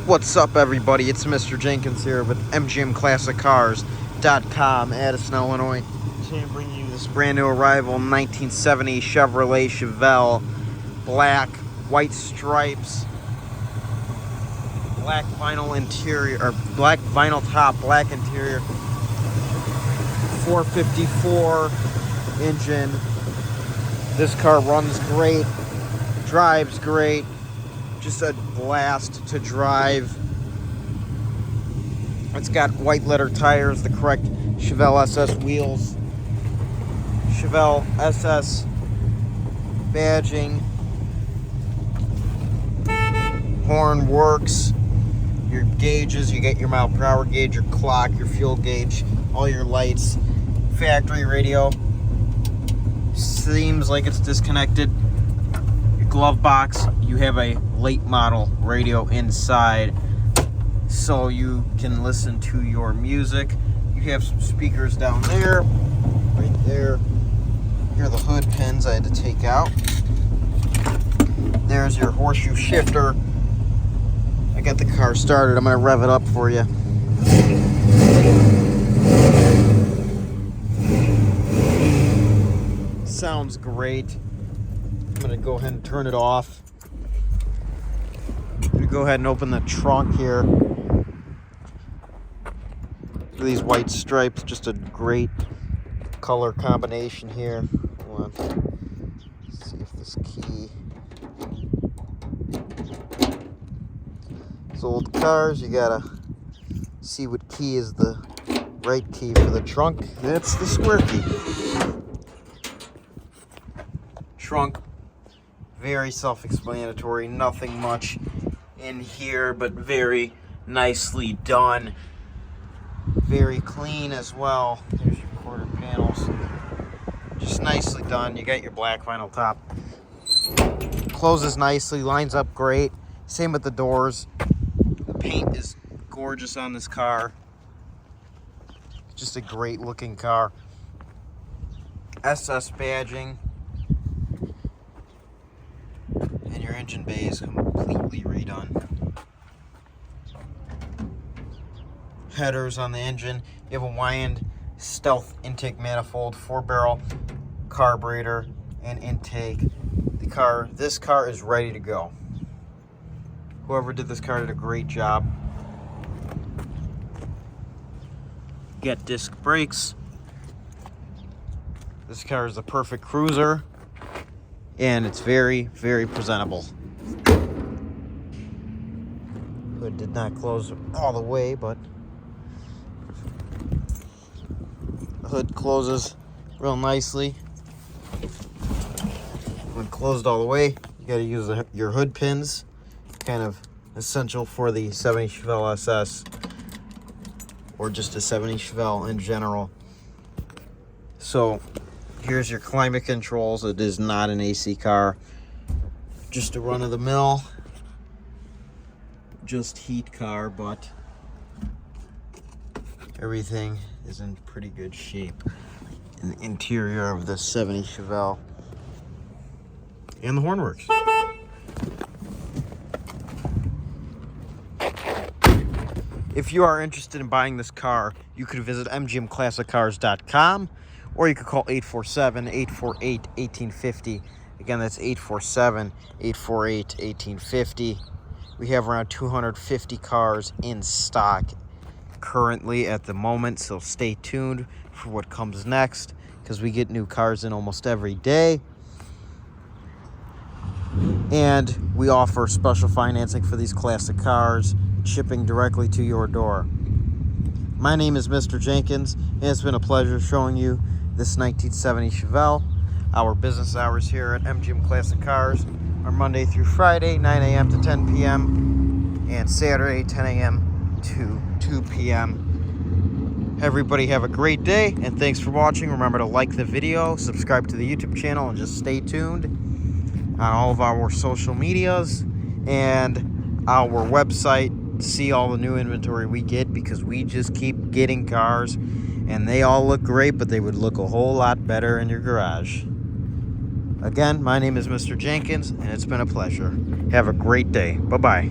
What's up, everybody? It's Mr. Jenkins here with MGM Classic Cars.com, Addison, Illinois. Today I'm bringing you this brand new arrival 1970 Chevrolet Chevelle, black, white stripes, black vinyl interior, or black vinyl top, black interior, 454 engine. This car runs great, drives great. Just a blast to drive. It's got white letter tires, the correct Chevelle SS wheels, Chevelle SS badging, horn works, your gauges, you get your mile per hour gauge, your clock, your fuel gauge, all your lights, factory radio. Seems like it's disconnected. Glove box, you have a late model radio inside so you can listen to your music. You have some speakers down there, right there. Here are the hood pins I had to take out. There's your horseshoe shifter. I got the car started. I'm gonna rev it up for you. Sounds great. I'm going to go ahead and turn it off. I'm going to go ahead and open the trunk here. Look at these white stripes, just a great color combination here. Hold on. Let's see if this key. These old cars, you got to see what key is the right key for the trunk. That's the square key. Trunk. Very self-explanatory, nothing much in here, but very nicely done. Very clean as well. There's your quarter panels. Just nicely done. You got your black vinyl top. Closes nicely, lines up great. Same with the doors. The paint is gorgeous on this car. Just a great looking car. SS badging. And your engine bay is completely redone. Headers on the engine. You have a wind stealth intake manifold, 4-barrel carburetor and intake. This car is ready to go. Whoever did this car did a great job. Get disc brakes. This car is the perfect cruiser. And it's very, very presentable. Hood did not close all the way, but the hood closes real nicely. When closed all the way, you got to use your hood pins. Kind of essential for the 70 Chevelle SS, or just a 70 Chevelle in general. So here's your climate controls. It is not an AC car. Just a run-of-the-mill, just heat car, but everything is in pretty good shape in the interior of the 70 Chevelle. And the horn works. If you are interested in buying this car, you could visit mgmclassiccars.com. Or you could call 847-848-1850. Again, that's 847-848-1850. We have around 250 cars in stock currently at the moment, so stay tuned for what comes next, because we get new cars in almost every day. And we offer special financing for these classic cars, shipping directly to your door. My name is Mr. Jenkins, and it's been a pleasure showing you this 1970 Chevelle. Our business hours here at MGM Classic Cars are Monday through Friday, 9 a.m. to 10 p.m. and Saturday, 10 a.m. to 2 p.m. Everybody have a great day, and thanks for watching. Remember to like the video, subscribe to the YouTube channel, and just stay tuned on all of our social medias and our website to see all the new inventory we get, because we just keep getting cars. And they all look great, but they would look a whole lot better in your garage. Again, my name is Mr. Jenkins, and it's been a pleasure. Have a great day. Bye-bye.